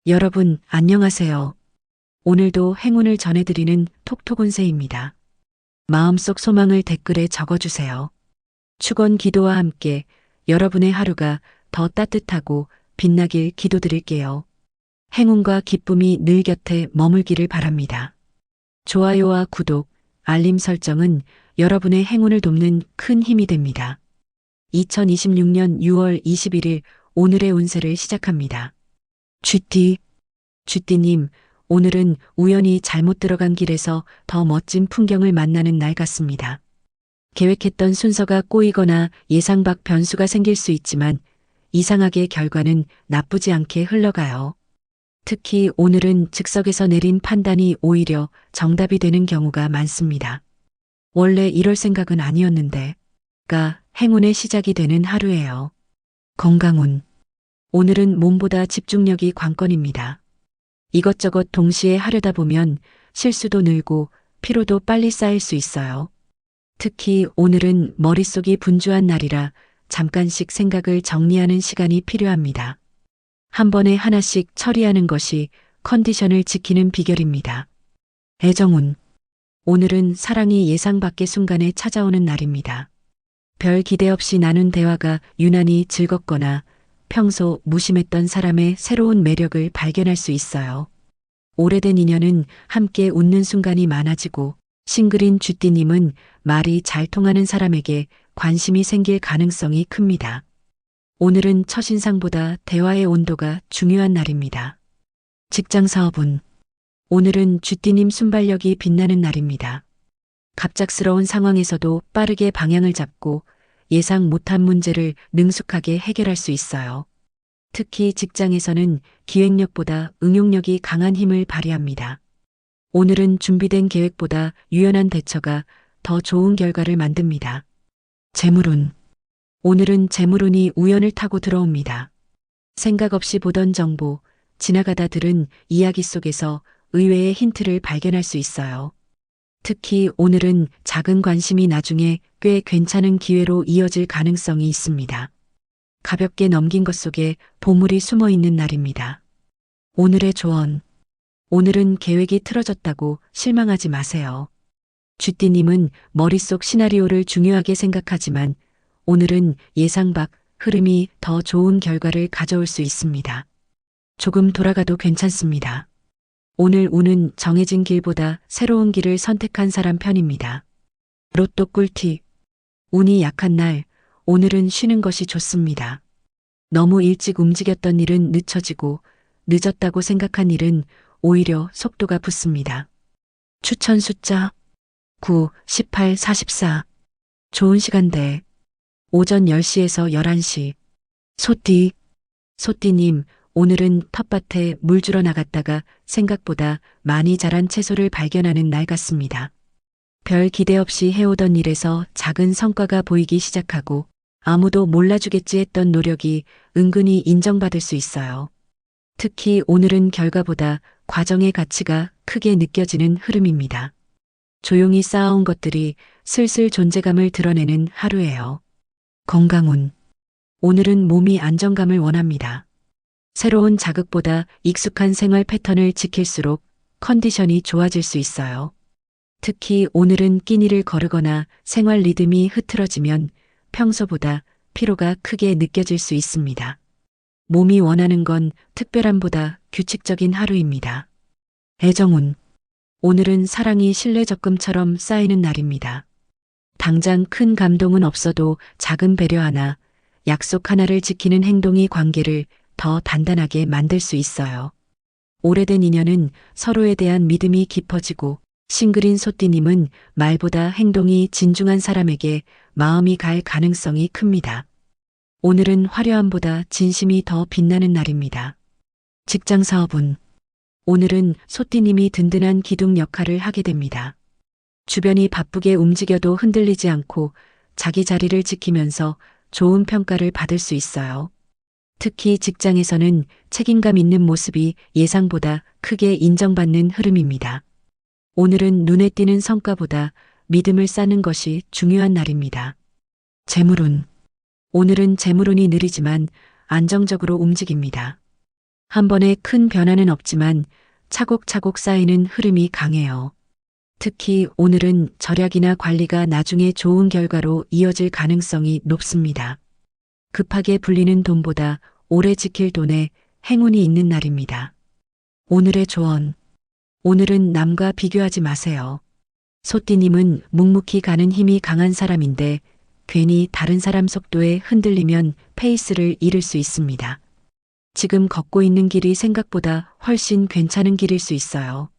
여러분, 안녕하세요. 오늘도 행운을 전해드리는 톡톡운세입니다. 마음속 소망을 댓글에 적어주세요. 축원 기도와 함께 여러분의 하루가 더 따뜻하고 빛나길 기도드릴게요. 행운과 기쁨이 늘 곁에 머물기를 바랍니다. 좋아요와 구독, 알림 설정은 여러분의 행운을 돕는 큰 힘이 됩니다. 2026년 6월 21일 오늘의 운세를 시작합니다. 쥐띠님, 오늘은 우연히 잘못 들어간 길에서 더 멋진 풍경을 만나는 날 같습니다. 계획했던 순서가 꼬이거나 예상 밖 변수가 생길 수 있지만 이상하게 결과는 나쁘지 않게 흘러가요. 특히 오늘은 즉석에서 내린 판단이 오히려 정답이 되는 경우가 많습니다. 원래 이럴 생각은 아니었는데가 행운의 시작이 되는 하루예요. 건강운. 오늘은 몸보다 집중력이 관건입니다. 이것저것 동시에 하려다 보면 실수도 늘고 피로도 빨리 쌓일 수 있어요. 특히 오늘은 머릿속이 분주한 날이라 잠깐씩 생각을 정리하는 시간이 필요합니다. 한 번에 하나씩 처리하는 것이 컨디션을 지키는 비결입니다. 애정운. 오늘은 사랑이 예상 밖의 순간에 찾아오는 날입니다. 별 기대 없이 나눈 대화가 유난히 즐겁거나 평소 무심했던 사람의 새로운 매력을 발견할 수 있어요. 오래된 인연은 함께 웃는 순간이 많아지고 싱글인 쥐띠님은 말이 잘 통하는 사람에게 관심이 생길 가능성이 큽니다. 오늘은 첫인상보다 대화의 온도가 중요한 날입니다. 직장 사업운. 오늘은 쥐띠님 순발력이 빛나는 날입니다. 갑작스러운 상황에서도 빠르게 방향을 잡고 예상 못한 문제를 능숙하게 해결할 수 있어요. 특히 직장에서는 기획력보다 응용력이 강한 힘을 발휘합니다. 오늘은 준비된 계획보다 유연한 대처가 더 좋은 결과를 만듭니다. 재물운. 오늘은 재물운이 우연을 타고 들어옵니다. 생각 없이 보던 정보, 지나가다 들은 이야기 속에서 의외의 힌트를 발견할 수 있어요. 특히 오늘은 작은 관심이 나중에 꽤 괜찮은 기회로 이어질 가능성이 있습니다. 가볍게 넘긴 것 속에 보물이 숨어 있는 날입니다. 오늘의 조언. 오늘은 계획이 틀어졌다고 실망하지 마세요. 쥐띠님은 머릿속 시나리오를 중요하게 생각하지만 오늘은 예상 밖 흐름이 더 좋은 결과를 가져올 수 있습니다. 조금 돌아가도 괜찮습니다. 오늘 운은 정해진 길보다 새로운 길을 선택한 사람 편입니다. 로또 꿀팁. 운이 약한 날, 오늘은 쉬는 것이 좋습니다. 너무 일찍 움직였던 일은 늦춰지고 늦었다고 생각한 일은 오히려 속도가 붙습니다. 추천 숫자 9, 18, 44. 좋은 시간대. 오전 10시에서 11시. 소띠님, 오늘은 텃밭에 물 주러 나갔다가 생각보다 많이 자란 채소를 발견하는 날 같습니다. 별 기대 없이 해오던 일에서 작은 성과가 보이기 시작하고 아무도 몰라주겠지 했던 노력이 은근히 인정받을 수 있어요. 특히 오늘은 결과보다 과정의 가치가 크게 느껴지는 흐름입니다. 조용히 쌓아온 것들이 슬슬 존재감을 드러내는 하루예요. 건강운. 오늘은 몸이 안정감을 원합니다. 새로운 자극보다 익숙한 생활 패턴을 지킬수록 컨디션이 좋아질 수 있어요. 특히 오늘은 끼니를 거르거나 생활 리듬이 흐트러지면 평소보다 피로가 크게 느껴질 수 있습니다. 몸이 원하는 건 특별함보다 규칙적인 하루입니다. 애정운. 오늘은 사랑이 신뢰 적금처럼 쌓이는 날입니다. 당장 큰 감동은 없어도 작은 배려 하나, 약속 하나를 지키는 행동이 관계를 더 단단하게 만들 수 있어요. 오래된 인연은 서로에 대한 믿음이 깊어지고 싱글인 소띠님은 말보다 행동이 진중한 사람에게 마음이 갈 가능성이 큽니다. 오늘은 화려함보다 진심이 더 빛나는 날입니다. 직장 사업운. 오늘은 소띠님이 든든한 기둥 역할을 하게 됩니다. 주변이 바쁘게 움직여도 흔들리지 않고 자기 자리를 지키면서 좋은 평가를 받을 수 있어요. 특히 직장에서는 책임감 있는 모습이 예상보다 크게 인정받는 흐름입니다. 오늘은 눈에 띄는 성과보다 믿음을 쌓는 것이 중요한 날입니다. 재물운. 오늘은 재물운이 느리지만 안정적으로 움직입니다. 한 번에 큰 변화는 없지만 차곡차곡 쌓이는 흐름이 강해요. 특히 오늘은 절약이나 관리가 나중에 좋은 결과로 이어질 가능성이 높습니다. 급하게 불리는 돈보다 오래 지킬 돈에 행운이 있는 날입니다. 오늘의 조언. 오늘은 남과 비교하지 마세요. 소띠님은 묵묵히 가는 힘이 강한 사람인데 괜히 다른 사람 속도에 흔들리면 페이스를 잃을 수 있습니다. 지금 걷고 있는 길이 생각보다 훨씬 괜찮은 길일 수 있어요.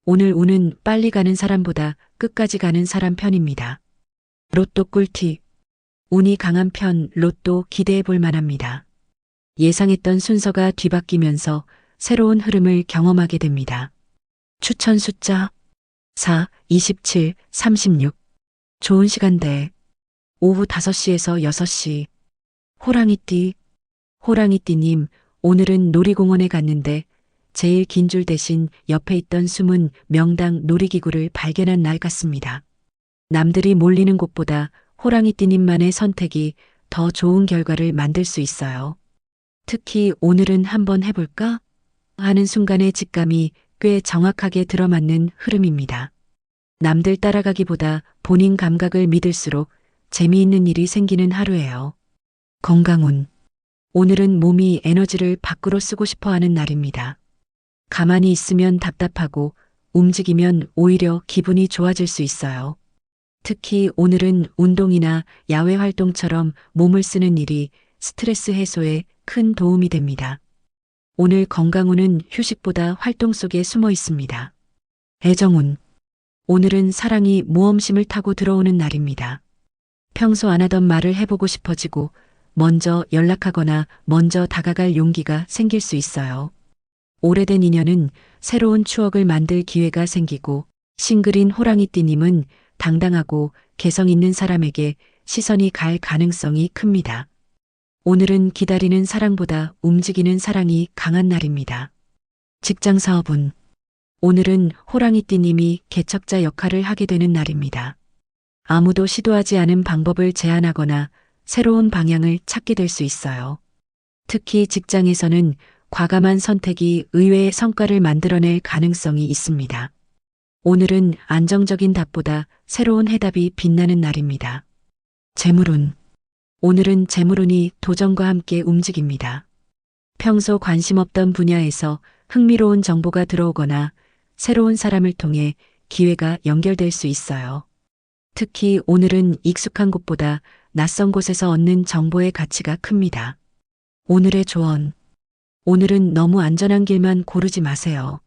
오늘 운은 빨리 가는 사람보다 끝까지 가는 사람 편입니다. 로또 꿀팁. 운이 강한 편 로또 기대해 볼 만합니다. 예상했던 순서가 뒤바뀌면서 새로운 흐름을 경험하게 됩니다. 추천 숫자 4, 27, 36. 좋은 시간대. 오후 5시에서 6시. 호랑이띠. 호랑이띠님, 오늘은 놀이공원에 갔는데 제일 긴 줄 대신 옆에 있던 숨은 명당 놀이기구를 발견한 날 같습니다. 남들이 몰리는 곳보다 호랑이띠님만의 선택이 더 좋은 결과를 만들 수 있어요. 특히 오늘은 한번 해볼까? 하는 순간의 직감이 꽤 정확하게 들어맞는 흐름입니다. 남들 따라가기보다 본인 감각을 믿을수록 재미있는 일이 생기는 하루예요. 건강운. 오늘은 몸이 에너지를 밖으로 쓰고 싶어 하는 날입니다. 가만히 있으면 답답하고 움직이면 오히려 기분이 좋아질 수 있어요. 특히 오늘은 운동이나 야외 활동처럼 몸을 쓰는 일이 스트레스 해소에 큰 도움이 됩니다. 오늘 건강운은 휴식보다 활동 속에 숨어 있습니다. 애정운. 오늘은 사랑이 모험심을 타고 들어오는 날입니다. 평소 안 하던 말을 해보고 싶어지고 먼저 연락하거나 먼저 다가갈 용기가 생길 수 있어요. 오래된 인연은 새로운 추억을 만들 기회가 생기고 싱글인 호랑이띠님은 당당하고 개성 있는 사람에게 시선이 갈 가능성이 큽니다. 오늘은 기다리는 사랑보다 움직이는 사랑이 강한 날입니다. 직장 사업운. 오늘은 호랑이띠님이 개척자 역할을 하게 되는 날입니다. 아무도 시도하지 않은 방법을 제안하거나 새로운 방향을 찾게 될 수 있어요. 특히 직장에서는 과감한 선택이 의외의 성과를 만들어낼 가능성이 있습니다. 오늘은 안정적인 답보다 새로운 해답이 빛나는 날입니다. 재물운. 오늘은 재물운이 도전과 함께 움직입니다. 평소 관심 없던 분야에서 흥미로운 정보가 들어오거나 새로운 사람을 통해 기회가 연결될 수 있어요. 특히 오늘은 익숙한 곳보다 낯선 곳에서 얻는 정보의 가치가 큽니다. 오늘의 조언. 오늘은 너무 안전한 길만 고르지 마세요.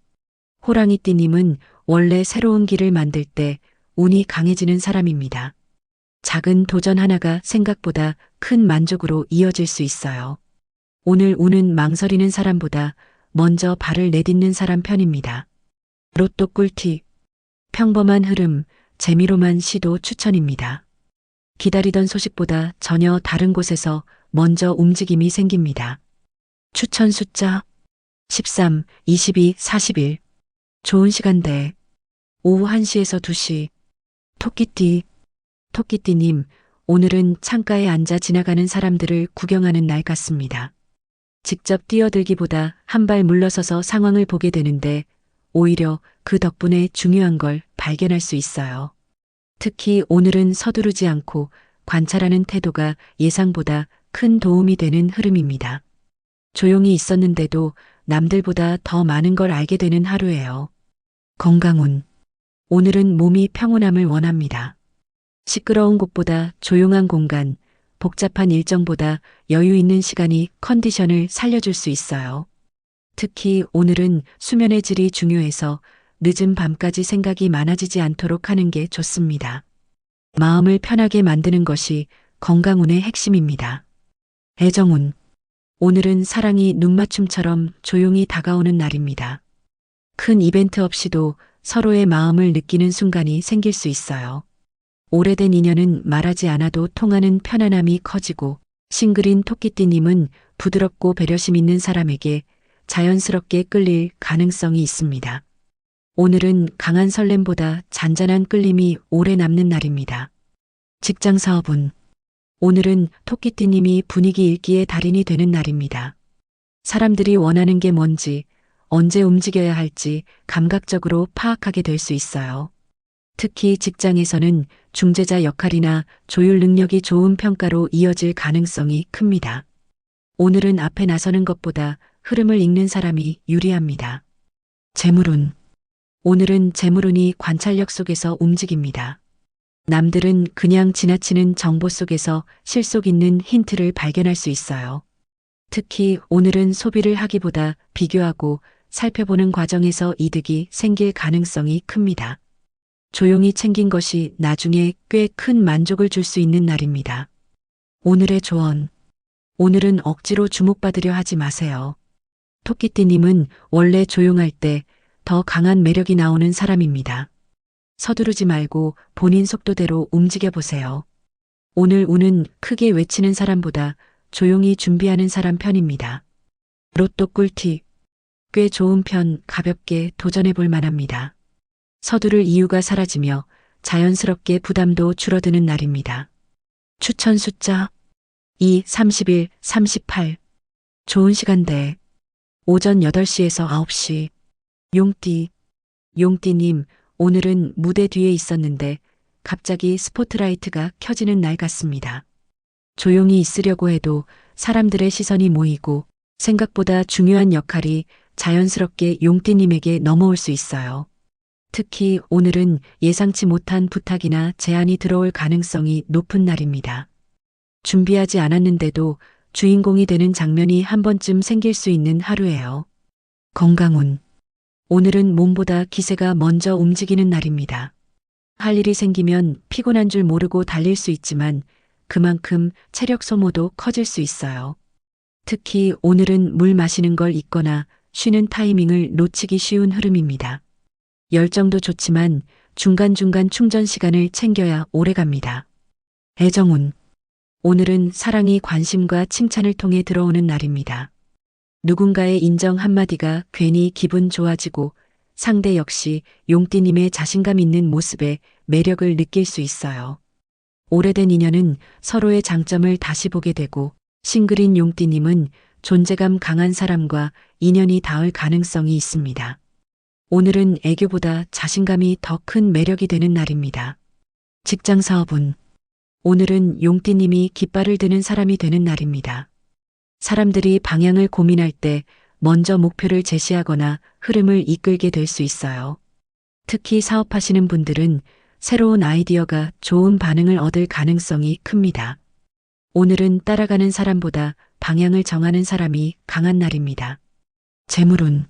호랑이띠님은 원래 새로운 길을 만들 때 운이 강해지는 사람입니다. 작은 도전 하나가 생각보다 큰 만족으로 이어질 수 있어요. 오늘 운은 망설이는 사람보다 먼저 발을 내딛는 사람 편입니다. 로또 꿀팁. 평범한 흐름, 재미로만 시도 추천입니다. 기다리던 소식보다 전혀 다른 곳에서 먼저 움직임이 생깁니다. 추천 숫자 13, 22, 41. 좋은 시간대. 오후 1시에서 2시. 토끼띠. 토끼띠님, 오늘은 창가에 앉아 지나가는 사람들을 구경하는 날 같습니다. 직접 뛰어들기보다 한 발 물러서서 상황을 보게 되는데 오히려 그 덕분에 중요한 걸 발견할 수 있어요. 특히 오늘은 서두르지 않고 관찰하는 태도가 예상보다 큰 도움이 되는 흐름입니다. 조용히 있었는데도 남들보다 더 많은 걸 알게 되는 하루예요. 건강운. 오늘은 몸이 평온함을 원합니다. 시끄러운 곳보다 조용한 공간, 복잡한 일정보다 여유 있는 시간이 컨디션을 살려줄 수 있어요. 특히 오늘은 수면의 질이 중요해서 늦은 밤까지 생각이 많아지지 않도록 하는 게 좋습니다. 마음을 편하게 만드는 것이 건강운의 핵심입니다. 애정운. 오늘은 사랑이 눈맞춤처럼 조용히 다가오는 날입니다. 큰 이벤트 없이도 서로의 마음을 느끼는 순간이 생길 수 있어요. 오래된 인연은 말하지 않아도 통하는 편안함이 커지고 싱글인 토끼띠님은 부드럽고 배려심 있는 사람에게 자연스럽게 끌릴 가능성이 있습니다. 오늘은 강한 설렘보다 잔잔한 끌림이 오래 남는 날입니다. 직장 사업운. 오늘은 토끼띠님이 분위기 읽기의 달인이 되는 날입니다. 사람들이 원하는 게 뭔지, 언제 움직여야 할지 감각적으로 파악하게 될 수 있어요. 특히 직장에서는 중재자 역할이나 조율 능력이 좋은 평가로 이어질 가능성이 큽니다. 오늘은 앞에 나서는 것보다 흐름을 읽는 사람이 유리합니다. 재물운. 오늘은 재물운이 관찰력 속에서 움직입니다. 남들은 그냥 지나치는 정보 속에서 실속 있는 힌트를 발견할 수 있어요. 특히 오늘은 소비를 하기보다 비교하고 살펴보는 과정에서 이득이 생길 가능성이 큽니다. 조용히 챙긴 것이 나중에 꽤 큰 만족을 줄 수 있는 날입니다. 오늘의 조언. 오늘은 억지로 주목받으려 하지 마세요. 토끼띠님은 원래 조용할 때 더 강한 매력이 나오는 사람입니다. 서두르지 말고 본인 속도대로 움직여 보세요. 오늘 운은 크게 외치는 사람보다 조용히 준비하는 사람 편입니다. 로또 꿀팁. 꽤 좋은 편 가볍게 도전해 볼 만합니다. 서두를 이유가 사라지며 자연스럽게 부담도 줄어드는 날입니다. 추천 숫자 2, 31, 38. 좋은 시간대. 오전 8시에서 9시. 용띠. 용띠님, 오늘은 무대 뒤에 있었는데 갑자기 스포트라이트가 켜지는 날 같습니다. 조용히 있으려고 해도 사람들의 시선이 모이고 생각보다 중요한 역할이 자연스럽게 용띠님에게 넘어올 수 있어요. 특히 오늘은 예상치 못한 부탁이나 제안이 들어올 가능성이 높은 날입니다. 준비하지 않았는데도 주인공이 되는 장면이 한 번쯤 생길 수 있는 하루예요. 건강운. 오늘은 몸보다 기세가 먼저 움직이는 날입니다. 할 일이 생기면 피곤한 줄 모르고 달릴 수 있지만 그만큼 체력 소모도 커질 수 있어요. 특히 오늘은 물 마시는 걸 잊거나 쉬는 타이밍을 놓치기 쉬운 흐름입니다. 열정도 좋지만 중간중간 충전 시간을 챙겨야 오래갑니다. 애정운. 오늘은 사랑이 관심과 칭찬을 통해 들어오는 날입니다. 누군가의 인정 한마디가 괜히 기분 좋아지고 상대 역시 용띠님의 자신감 있는 모습에 매력을 느낄 수 있어요. 오래된 인연은 서로의 장점을 다시 보게 되고 싱글인 용띠님은 존재감 강한 사람과 인연이 닿을 가능성이 있습니다. 오늘은 애교보다 자신감이 더 큰 매력이 되는 날입니다. 직장 사업운. 오늘은 용띠님이 깃발을 드는 사람이 되는 날입니다. 사람들이 방향을 고민할 때 먼저 목표를 제시하거나 흐름을 이끌게 될 수 있어요. 특히 사업하시는 분들은 새로운 아이디어가 좋은 반응을 얻을 가능성이 큽니다. 오늘은 따라가는 사람보다 방향을 정하는 사람이 강한 날입니다. 재물운.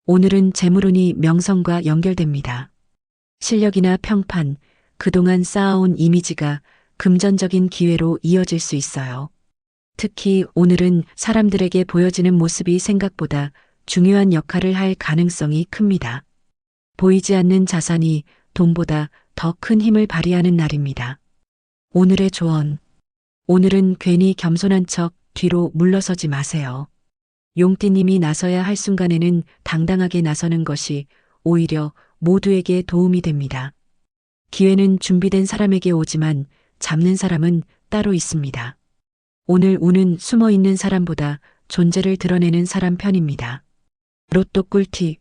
오늘은 재물운이 명성과 연결됩니다. 실력이나 평판, 그동안 쌓아온 이미지가 금전적인 기회로 이어질 수 있어요. 특히 오늘은 사람들에게 보여지는 모습이 생각보다 중요한 역할을 할 가능성이 큽니다. 보이지 않는 자산이 돈보다 더 큰 힘을 발휘하는 날입니다. 오늘의 조언. 오늘은 괜히 겸손한 척 뒤로 물러서지 마세요. 용띠님이 나서야 할 순간에는 당당하게 나서는 것이 오히려 모두에게 도움이 됩니다. 기회는 준비된 사람에게 오지만 잡는 사람은 따로 있습니다. 오늘 운은 숨어 있는 사람보다 존재를 드러내는 사람 편입니다. 로또 꿀팁.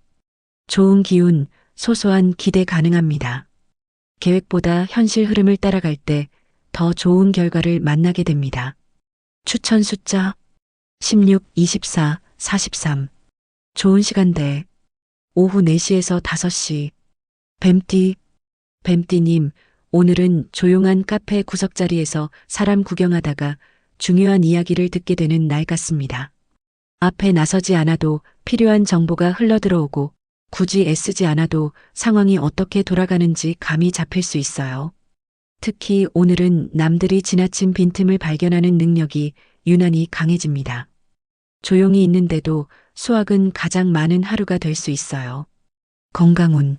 좋은 기운, 소소한 기대 가능합니다. 계획보다 현실 흐름을 따라갈 때 더 좋은 결과를 만나게 됩니다. 추천 숫자 16, 24, 43. 좋은 시간대. 오후 4시에서 5시. 뱀띠. 뱀띠님, 오늘은 조용한 카페 구석자리에서 사람 구경하다가 중요한 이야기를 듣게 되는 날 같습니다. 앞에 나서지 않아도 필요한 정보가 흘러들어오고 굳이 애쓰지 않아도 상황이 어떻게 돌아가는지 감이 잡힐 수 있어요. 특히 오늘은 남들이 지나친 빈틈을 발견하는 능력이 유난히 강해집니다. 조용히 있는데도 수확은 가장 많은 하루가 될 수 있어요. 건강운.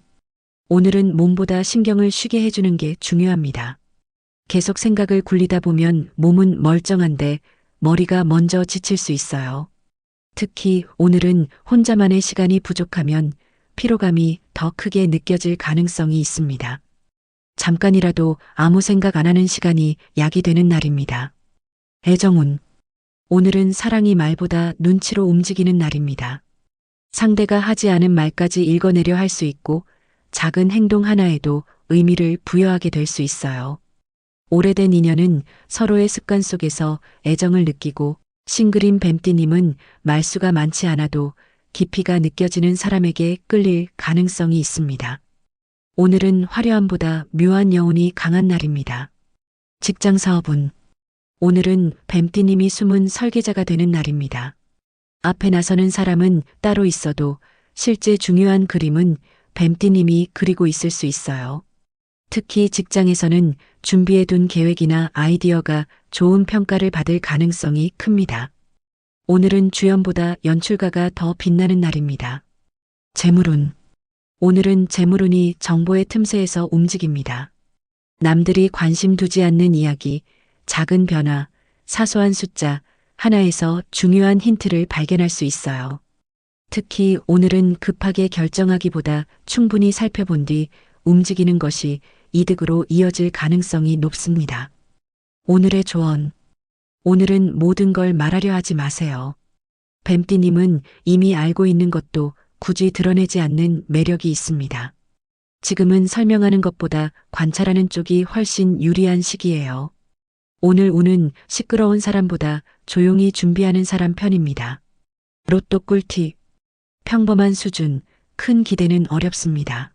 오늘은 몸보다 신경을 쉬게 해주는 게 중요합니다. 계속 생각을 굴리다 보면 몸은 멀쩡한데 머리가 먼저 지칠 수 있어요. 특히 오늘은 혼자만의 시간이 부족하면 피로감이 더 크게 느껴질 가능성이 있습니다. 잠깐이라도 아무 생각 안 하는 시간이 약이 되는 날입니다. 애정운. 오늘은 사랑이 말보다 눈치로 움직이는 날입니다. 상대가 하지 않은 말까지 읽어내려 할 수 있고 작은 행동 하나에도 의미를 부여하게 될 수 있어요. 오래된 인연은 서로의 습관 속에서 애정을 느끼고 싱글인 뱀띠님은 말수가 많지 않아도 깊이가 느껴지는 사람에게 끌릴 가능성이 있습니다. 오늘은 화려함보다 묘한 여운이 강한 날입니다. 직장 사업은 오늘은 뱀띠님이 숨은 설계자가 되는 날입니다. 앞에 나서는 사람은 따로 있어도 실제 중요한 그림은 뱀띠님이 그리고 있을 수 있어요. 특히 직장에서는 준비해둔 계획이나 아이디어가 좋은 평가를 받을 가능성이 큽니다. 오늘은 주연보다 연출가가 더 빛나는 날입니다. 재물운. 오늘은 재물운이 정보의 틈새에서 움직입니다. 남들이 관심 두지 않는 이야기, 작은 변화, 사소한 숫자 하나에서 중요한 힌트를 발견할 수 있어요. 특히 오늘은 급하게 결정하기보다 충분히 살펴본 뒤 움직이는 것이 이득으로 이어질 가능성이 높습니다. 오늘의 조언. 오늘은 모든 걸 말하려 하지 마세요. 뱀띠님은 이미 알고 있는 것도 굳이 드러내지 않는 매력이 있습니다. 지금은 설명하는 것보다 관찰하는 쪽이 훨씬 유리한 시기예요. 오늘 운은 시끄러운 사람보다 조용히 준비하는 사람 편입니다. 로또 꿀팁. 평범한 수준, 큰 기대는 어렵습니다.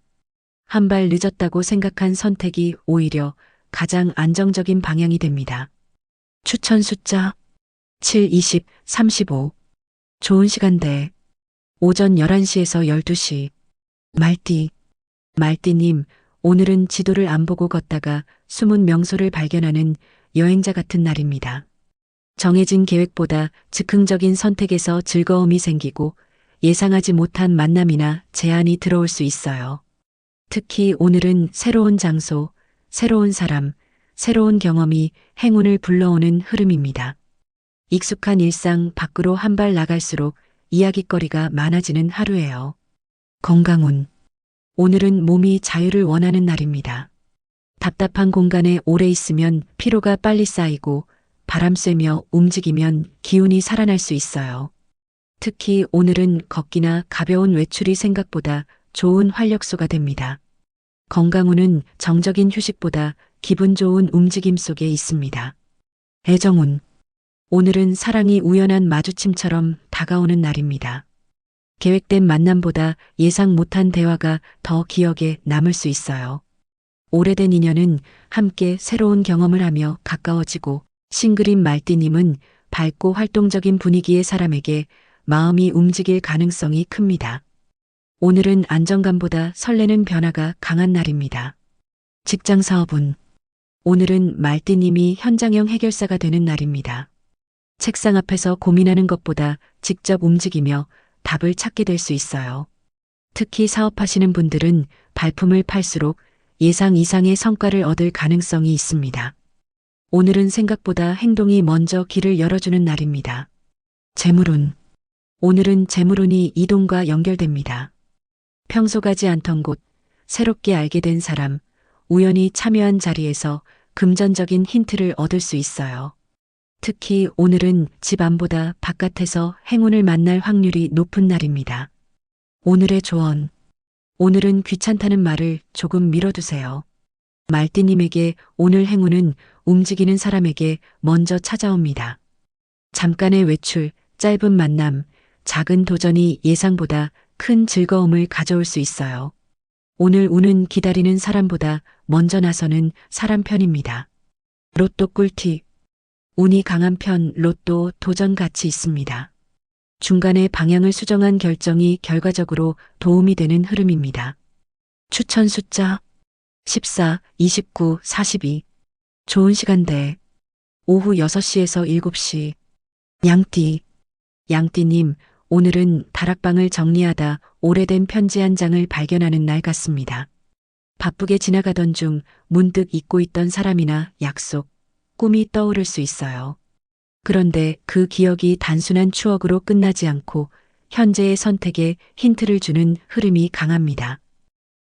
한 발 늦었다고 생각한 선택이 오히려 가장 안정적인 방향이 됩니다. 추천 숫자 7, 20, 35. 좋은 시간대 오전 11시에서 12시. 말띠님, 오늘은 지도를 안 보고 걷다가 숨은 명소를 발견하는 여행자 같은 날입니다. 정해진 계획보다 즉흥적인 선택에서 즐거움이 생기고 예상하지 못한 만남이나 제안이 들어올 수 있어요. 특히 오늘은 새로운 장소, 새로운 사람, 새로운 경험이 행운을 불러오는 흐름입니다. 익숙한 일상 밖으로 한 발 나갈수록 이야깃거리가 많아지는 하루예요. 건강운. 오늘은 몸이 자유를 원하는 날입니다. 답답한 공간에 오래 있으면 피로가 빨리 쌓이고 바람 쐬며 움직이면 기운이 살아날 수 있어요. 특히 오늘은 걷기나 가벼운 외출이 생각보다 좋은 활력소가 됩니다. 건강운은 정적인 휴식보다 기분 좋은 움직임 속에 있습니다. 애정운. 오늘은 사랑이 우연한 마주침처럼 다가오는 날입니다. 계획된 만남보다 예상 못한 대화가 더 기억에 남을 수 있어요. 오래된 인연은 함께 새로운 경험을 하며 가까워지고 싱글인 말띠님은 밝고 활동적인 분위기의 사람에게 마음이 움직일 가능성이 큽니다. 오늘은 안정감보다 설레는 변화가 강한 날입니다. 직장 사업은 오늘은 말띠님이 현장형 해결사가 되는 날입니다. 책상 앞에서 고민하는 것보다 직접 움직이며 답을 찾게 될 수 있어요. 특히 사업하시는 분들은 발품을 팔수록 예상 이상의 성과를 얻을 가능성이 있습니다. 오늘은 생각보다 행동이 먼저 길을 열어주는 날입니다. 재물운. 오늘은 재물운이 이동과 연결됩니다. 평소 가지 않던 곳, 새롭게 알게 된 사람, 우연히 참여한 자리에서 금전적인 힌트를 얻을 수 있어요. 특히 오늘은 집 안보다 바깥에서 행운을 만날 확률이 높은 날입니다. 오늘의 조언. 오늘은 귀찮다는 말을 조금 미뤄두세요. 말띠님에게 오늘 행운은 움직이는 사람에게 먼저 찾아옵니다. 잠깐의 외출, 짧은 만남, 작은 도전이 예상보다 큰 즐거움을 가져올 수 있어요. 오늘 운은 기다리는 사람보다 먼저 나서는 사람 편입니다. 로또 꿀팁. 운이 강한 편 로또 도전 가치 있습니다. 중간에 방향을 수정한 결정이 결과적으로 도움이 되는 흐름입니다. 추천 숫자 14, 29, 42. 좋은 시간대 오후 6시에서 7시. 양띠님, 오늘은 다락방을 정리하다 오래된 편지 한 장을 발견하는 날 같습니다. 바쁘게 지나가던 중 문득 잊고 있던 사람이나 약속, 꿈이 떠오를 수 있어요. 그런데 그 기억이 단순한 추억으로 끝나지 않고 현재의 선택에 힌트를 주는 흐름이 강합니다.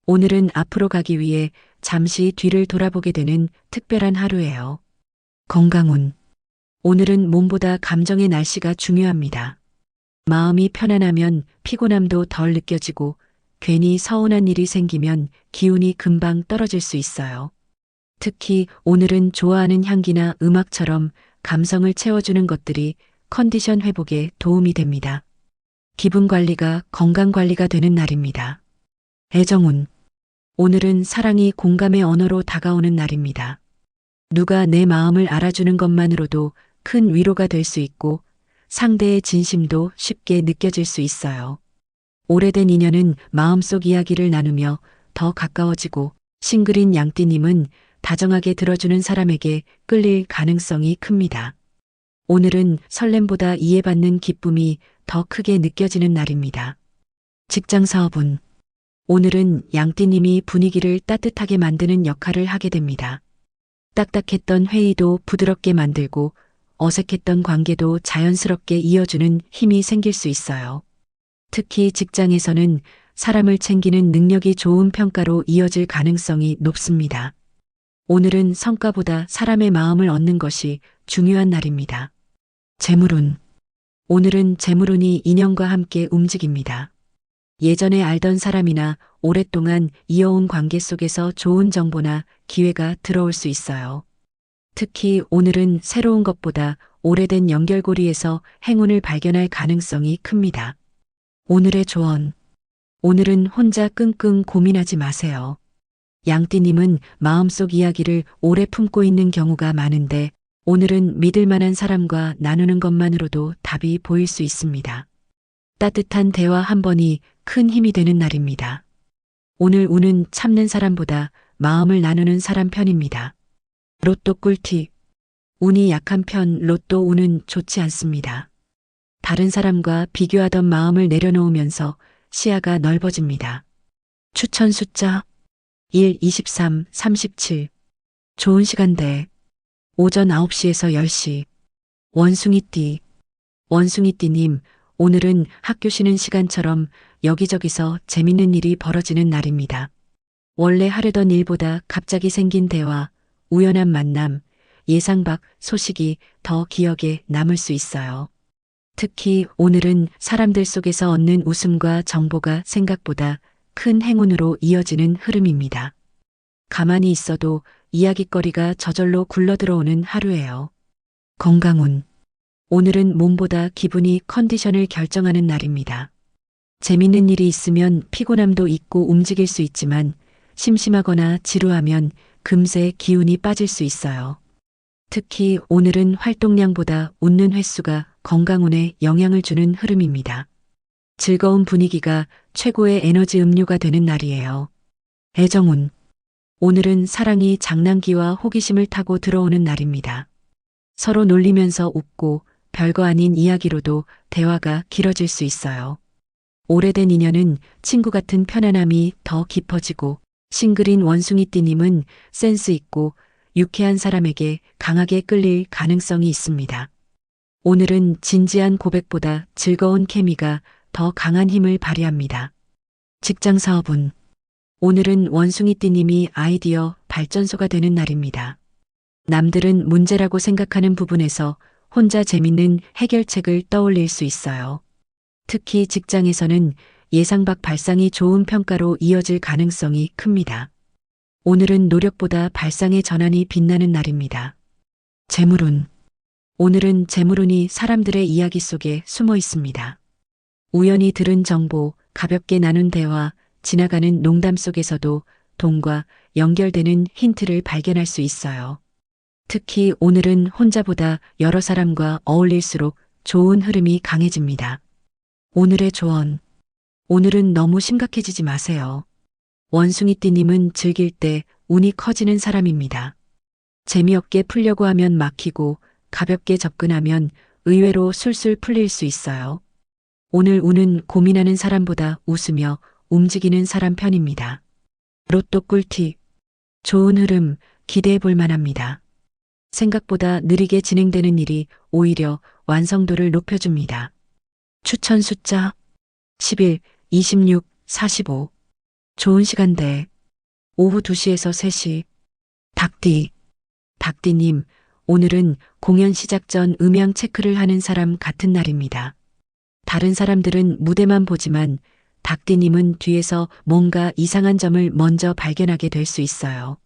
오늘은 앞으로 가기 위해 잠시 뒤를 돌아보게 되는 특별한 하루예요. 건강운. 오늘은 몸보다 감정의 날씨가 중요합니다. 마음이 편안하면 피곤함도 덜 느껴지고 괜히 서운한 일이 생기면 기운이 금방 떨어질 수 있어요. 특히 오늘은 좋아하는 향기나 음악처럼 감성을 채워주는 것들이 컨디션 회복에 도움이 됩니다. 기분 관리가 건강 관리가 되는 날입니다. 애정운. 오늘은 사랑이 공감의 언어로 다가오는 날입니다. 누가 내 마음을 알아주는 것만으로도 큰 위로가 될 수 있고 상대의 진심도 쉽게 느껴질 수 있어요. 오래된 인연은 마음속 이야기를 나누며 더 가까워지고 싱글인 양띠님은 다정하게 들어주는 사람에게 끌릴 가능성이 큽니다. 오늘은 설렘보다 이해받는 기쁨이 더 크게 느껴지는 날입니다. 직장 사업운. 오늘은 양띠님이 분위기를 따뜻하게 만드는 역할을 하게 됩니다. 딱딱했던 회의도 부드럽게 만들고 어색했던 관계도 자연스럽게 이어주는 힘이 생길 수 있어요. 특히 직장에서는 사람을 챙기는 능력이 좋은 평가로 이어질 가능성이 높습니다. 오늘은 성과보다 사람의 마음을 얻는 것이 중요한 날입니다. 재물운. 오늘은 재물운이 인연과 함께 움직입니다. 예전에 알던 사람이나 오랫동안 이어온 관계 속에서 좋은 정보나 기회가 들어올 수 있어요. 특히 오늘은 새로운 것보다 오래된 연결고리에서 행운을 발견할 가능성이 큽니다. 오늘의 조언. 오늘은 혼자 끙끙 고민하지 마세요. 양띠님은 마음속 이야기를 오래 품고 있는 경우가 많은데 오늘은 믿을 만한 사람과 나누는 것만으로도 답이 보일 수 있습니다. 따뜻한 대화 한 번이 큰 힘이 되는 날입니다. 오늘 운은 참는 사람보다 마음을 나누는 사람 편입니다. 로또 꿀팁. 운이 약한 편 로또 운은 좋지 않습니다. 다른 사람과 비교하던 마음을 내려놓으면서 시야가 넓어집니다. 추천 숫자 1, 23, 37. 좋은 시간대. 오전 9시에서 10시. 원숭이띠. 원숭이띠님, 오늘은 학교 쉬는 시간처럼 여기저기서 재밌는 일이 벌어지는 날입니다. 원래 하려던 일보다 갑자기 생긴 대화, 우연한 만남, 예상 밖 소식이 더 기억에 남을 수 있어요. 특히 오늘은 사람들 속에서 얻는 웃음과 정보가 생각보다 큰 행운으로 이어지는 흐름입니다. 가만히 있어도 이야깃거리가 저절로 굴러들어오는 하루예요. 건강운. 오늘은 몸보다 기분이 컨디션을 결정하는 날입니다. 재밌는 일이 있으면 피곤함도 잊고 움직일 수 있지만 심심하거나 지루하면 금세 기운이 빠질 수 있어요. 특히 오늘은 활동량보다 웃는 횟수가 건강운에 영향을 주는 흐름입니다. 즐거운 분위기가 최고의 에너지 음료가 되는 날이에요. 애정운. 오늘은 사랑이 장난기와 호기심을 타고 들어오는 날입니다. 서로 놀리면서 웃고 별거 아닌 이야기로도 대화가 길어질 수 있어요. 오래된 인연은 친구 같은 편안함이 더 깊어지고 싱글인 원숭이띠님은 센스 있고 유쾌한 사람에게 강하게 끌릴 가능성이 있습니다. 오늘은 진지한 고백보다 즐거운 케미가 더 강한 힘을 발휘합니다. 직장 사업운. 오늘은 원숭이띠님이 아이디어 발전소가 되는 날입니다. 남들은 문제라고 생각하는 부분에서 혼자 재밌는 해결책을 떠올릴 수 있어요. 특히 직장에서는 예상 밖 발상이 좋은 평가로 이어질 가능성이 큽니다. 오늘은 노력보다 발상의 전환이 빛나는 날입니다. 재물운. 오늘은 재물운이 사람들의 이야기 속에 숨어 있습니다. 우연히 들은 정보, 가볍게 나눈 대화, 지나가는 농담 속에서도 돈과 연결되는 힌트를 발견할 수 있어요. 특히 오늘은 혼자보다 여러 사람과 어울릴수록 좋은 흐름이 강해집니다. 오늘의 조언. 오늘은 너무 심각해지지 마세요. 원숭이띠님은 즐길 때 운이 커지는 사람입니다. 재미없게 풀려고 하면 막히고 가볍게 접근하면 의외로 술술 풀릴 수 있어요. 오늘 운은 고민하는 사람보다 웃으며 움직이는 사람 편입니다. 로또 꿀팁. 좋은 흐름 기대해 볼 만합니다. 생각보다 느리게 진행되는 일이 오히려 완성도를 높여줍니다. 추천 숫자 11, 26, 45. 좋은 시간대. 오후 2시에서 3시. 닭띠. 닭띠님, 오늘은 공연 시작 전 음향 체크를 하는 사람 같은 날입니다. 다른 사람들은 무대만 보지만 닭띠님은 뒤에서 뭔가 이상한 점을 먼저 발견하게 될 수 있어요.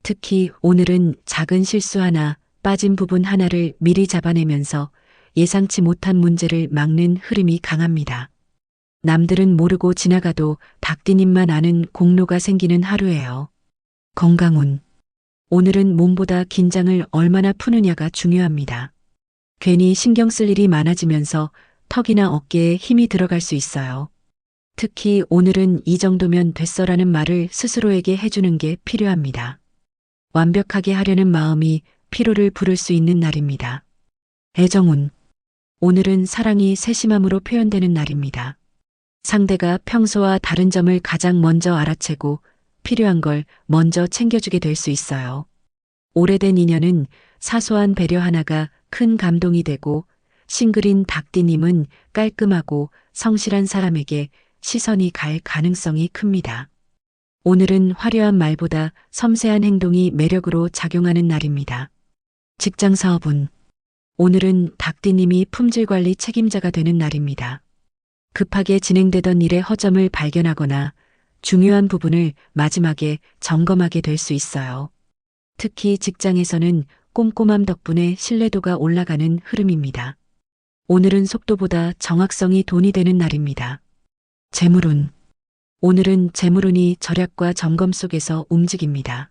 특히 오늘은 작은 실수 하나, 빠진 부분 하나를 미리 잡아내면서 예상치 못한 문제를 막는 흐름이 강합니다. 남들은 모르고 지나가도 닭띠님만 아는 공로가 생기는 하루예요. 건강운. 오늘은 몸보다 긴장을 얼마나 푸느냐가 중요합니다. 괜히 신경 쓸 일이 많아지면서 턱이나 어깨에 힘이 들어갈 수 있어요. 특히 오늘은 이 정도면 됐어라는 말을 스스로에게 해주는 게 필요합니다. 완벽하게 하려는 마음이 피로를 부를 수 있는 날입니다. 애정운. 오늘은 사랑이 세심함으로 표현되는 날입니다. 상대가 평소와 다른 점을 가장 먼저 알아채고 필요한 걸 먼저 챙겨주게 될 수 있어요. 오래된 인연은 사소한 배려 하나가 큰 감동이 되고 싱글인 닭띠님은 깔끔하고 성실한 사람에게 시선이 갈 가능성이 큽니다. 오늘은 화려한 말보다 섬세한 행동이 매력으로 작용하는 날입니다. 직장 사업운. 오늘은 닭띠님이 품질 관리 책임자가 되는 날입니다. 급하게 진행되던 일의 허점을 발견하거나 중요한 부분을 마지막에 점검하게 될 수 있어요. 특히 직장에서는 꼼꼼함 덕분에 신뢰도가 올라가는 흐름입니다. 오늘은 속도보다 정확성이 돈이 되는 날입니다. 재물운. 오늘은 재물운이 절약과 점검 속에서 움직입니다.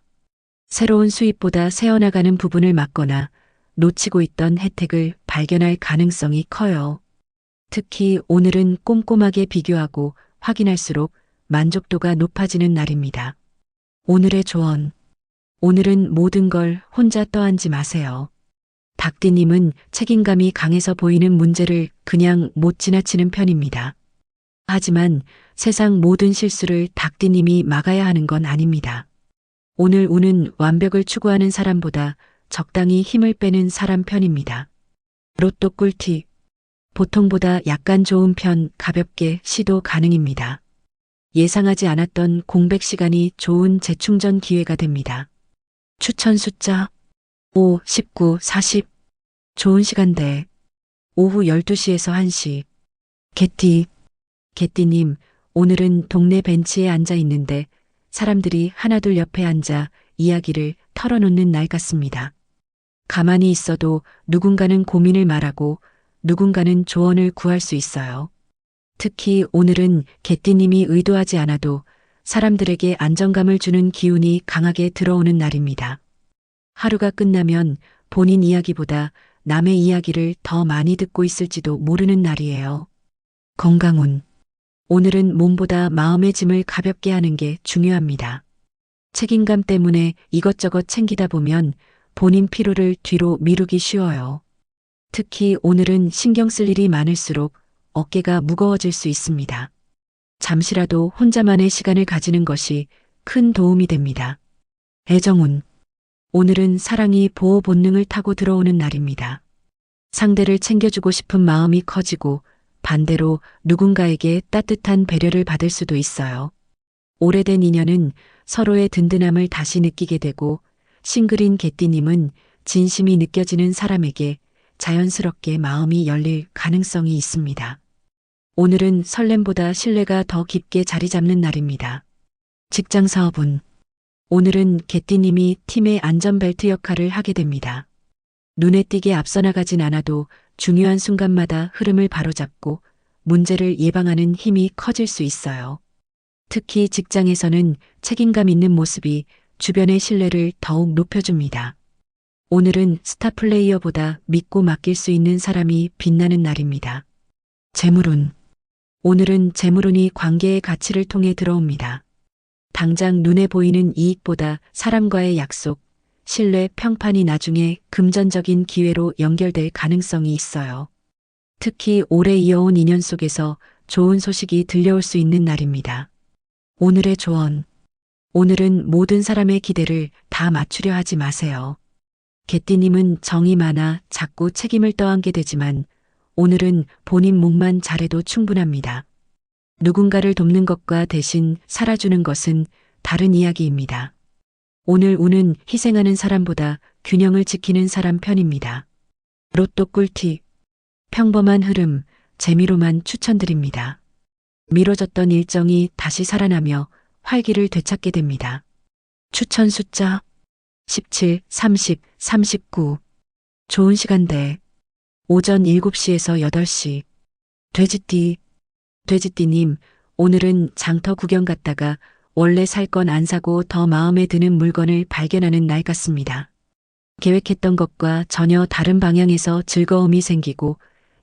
새로운 수입보다 새어나가는 부분을 막거나 놓치고 있던 혜택을 발견할 가능성이 커요. 특히 오늘은 꼼꼼하게 비교하고 확인할수록 만족도가 높아지는 날입니다. 오늘의 조언. 오늘은 모든 걸 혼자 떠안지 마세요. 닭띠님은 책임감이 강해서 보이는 문제를 그냥 못 지나치는 편입니다. 하지만 세상 모든 실수를 닭띠님이 막아야 하는 건 아닙니다. 오늘 운은 완벽을 추구하는 사람보다 적당히 힘을 빼는 사람 편입니다. 로또 꿀팁. 보통보다 약간 좋은 편 가볍게 시도 가능입니다. 예상하지 않았던 공백 시간이 좋은 재충전 기회가 됩니다. 추천 숫자 5, 19, 40. 좋은 시간대 오후 12시에서 1시. 개띠. 개띠님, 오늘은 동네 벤치에 앉아 있는데 사람들이 하나둘 옆에 앉아 이야기를 털어놓는 날 같습니다. 가만히 있어도 누군가는 고민을 말하고 누군가는 조언을 구할 수 있어요. 특히 오늘은 개띠님이 의도하지 않아도 사람들에게 안정감을 주는 기운이 강하게 들어오는 날입니다. 하루가 끝나면 본인 이야기보다 남의 이야기를 더 많이 듣고 있을지도 모르는 날이에요. 건강운. 오늘은 몸보다 마음의 짐을 가볍게 하는 게 중요합니다. 책임감 때문에 이것저것 챙기다 보면 본인 피로를 뒤로 미루기 쉬워요. 특히 오늘은 신경 쓸 일이 많을수록 어깨가 무거워질 수 있습니다. 잠시라도 혼자만의 시간을 가지는 것이 큰 도움이 됩니다. 애정운. 오늘은 사랑이 보호 본능을 타고 들어오는 날입니다. 상대를 챙겨주고 싶은 마음이 커지고 반대로 누군가에게 따뜻한 배려를 받을 수도 있어요. 오래된 인연은 서로의 든든함을 다시 느끼게 되고 싱글인 개띠님은 진심이 느껴지는 사람에게 자연스럽게 마음이 열릴 가능성이 있습니다. 오늘은 설렘보다 신뢰가 더 깊게 자리 잡는 날입니다. 직장 사업운. 오늘은 개띠님이 팀의 안전벨트 역할을 하게 됩니다. 눈에 띄게 앞서 나가진 않아도 중요한 순간마다 흐름을 바로잡고 문제를 예방하는 힘이 커질 수 있어요. 특히 직장에서는 책임감 있는 모습이 주변의 신뢰를 더욱 높여줍니다. 오늘은 스타 플레이어보다 믿고 맡길 수 있는 사람이 빛나는 날입니다. 재물운. 오늘은 재물운이 관계의 가치를 통해 들어옵니다. 당장 눈에 보이는 이익보다 사람과의 약속, 신뢰, 평판이 나중에 금전적인 기회로 연결될 가능성이 있어요. 특히 오래 이어온 인연 속에서 좋은 소식이 들려올 수 있는 날입니다. 오늘의 조언. 오늘은 모든 사람의 기대를 다 맞추려 하지 마세요. 개띠님은 정이 많아 자꾸 책임을 떠안게 되지만 오늘은 본인 몫만 잘해도 충분합니다. 누군가를 돕는 것과 대신 살아주는 것은 다른 이야기입니다. 오늘 운은 희생하는 사람보다 균형을 지키는 사람 편입니다. 로또 꿀팁. 평범한 흐름, 재미로만 추천드립니다. 미뤄졌던 일정이 다시 살아나며 활기를 되찾게 됩니다. 추천 숫자 17, 30, 39. 좋은 시간대. 오전 7시에서 8시. 돼지띠님, 오늘은 장터 구경 갔다가 원래 살 건 안 사고 더 마음에 드는 물건을 발견하는 날 같습니다. 계획했던 것과 전혀 다른 방향에서 즐거움이 생기고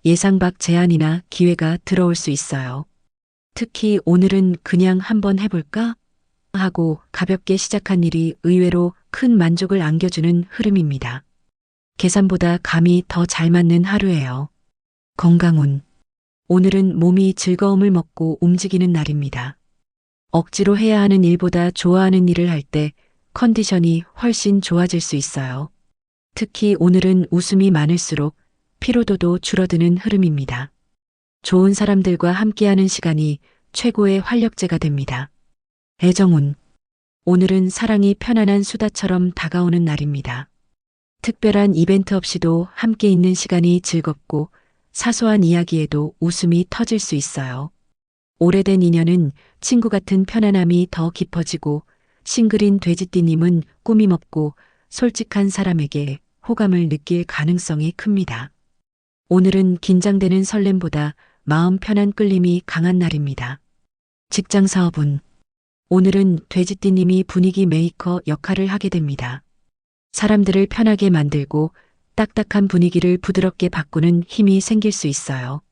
예상 밖 제안이나 기회가 들어올 수 있어요. 특히 오늘은 그냥 한번 해볼까? 하고 가볍게 시작한 일이 의외로 큰 만족을 안겨주는 흐름입니다. 계산보다 감이 더 잘 맞는 하루예요. 건강운. 오늘은 몸이 즐거움을 먹고 움직이는 날입니다. 억지로 해야 하는 일보다 좋아하는 일을 할 때 컨디션이 훨씬 좋아질 수 있어요. 특히 오늘은 웃음이 많을수록 피로도도 줄어드는 흐름입니다. 좋은 사람들과 함께하는 시간이 최고의 활력제가 됩니다. 애정운. 오늘은 사랑이 편안한 수다처럼 다가오는 날입니다. 특별한 이벤트 없이도 함께 있는 시간이 즐겁고 사소한 이야기에도 웃음이 터질 수 있어요. 오래된 인연은 친구 같은 편안함이 더 깊어지고 싱글인 돼지띠님은 꾸밈 없고 솔직한 사람에게 호감을 느낄 가능성이 큽니다. 오늘은 긴장되는 설렘보다 마음 편한 끌림이 강한 날입니다. 직장 사업운. 오늘은 돼지띠님이 분위기 메이커 역할을 하게 됩니다. 사람들을 편하게 만들고 딱딱한 분위기를 부드럽게 바꾸는 힘이 생길 수 있어요.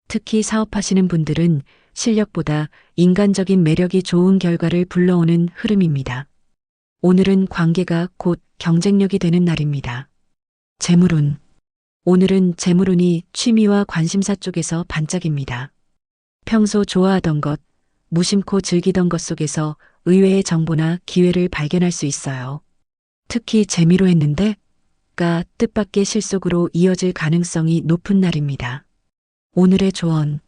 특히 사업하시는 분들은 실력보다 인간적인 매력이 좋은 결과를 불러오는 흐름입니다. 오늘은 관계가 곧 경쟁력이 되는 날입니다. 재물운. 오늘은 재물운이 취미와 관심사 쪽에서 반짝입니다. 평소 좋아하던 것, 무심코 즐기던 것 속에서 의외의 정보나 기회를 발견할 수 있어요. 특히 재미로 했는데 가 뜻밖의 실속으로 이어질 가능성이 높은 날입니다. 오늘의 조언.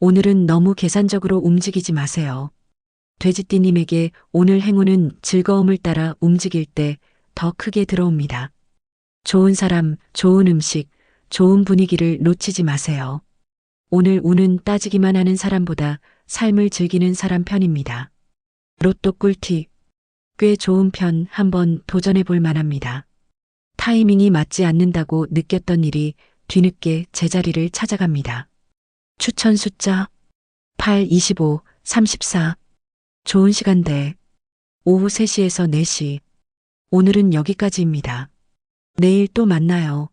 오늘은 너무 계산적으로 움직이지 마세요. 돼지띠님에게 오늘 행운은 즐거움을 따라 움직일 때 더 크게 들어옵니다. 좋은 사람, 좋은 음식, 좋은 분위기를 놓치지 마세요. 오늘 운은 따지기만 하는 사람보다 삶을 즐기는 사람 편입니다. 로또 꿀팁. 꽤 좋은 편 한번 도전해 볼 만합니다. 타이밍이 맞지 않는다고 느꼈던 일이 뒤늦게 제자리를 찾아갑니다. 추천 숫자 8, 25, 34. 좋은 시간대. 오후 3시에서 4시. 오늘은 여기까지입니다. 내일 또 만나요.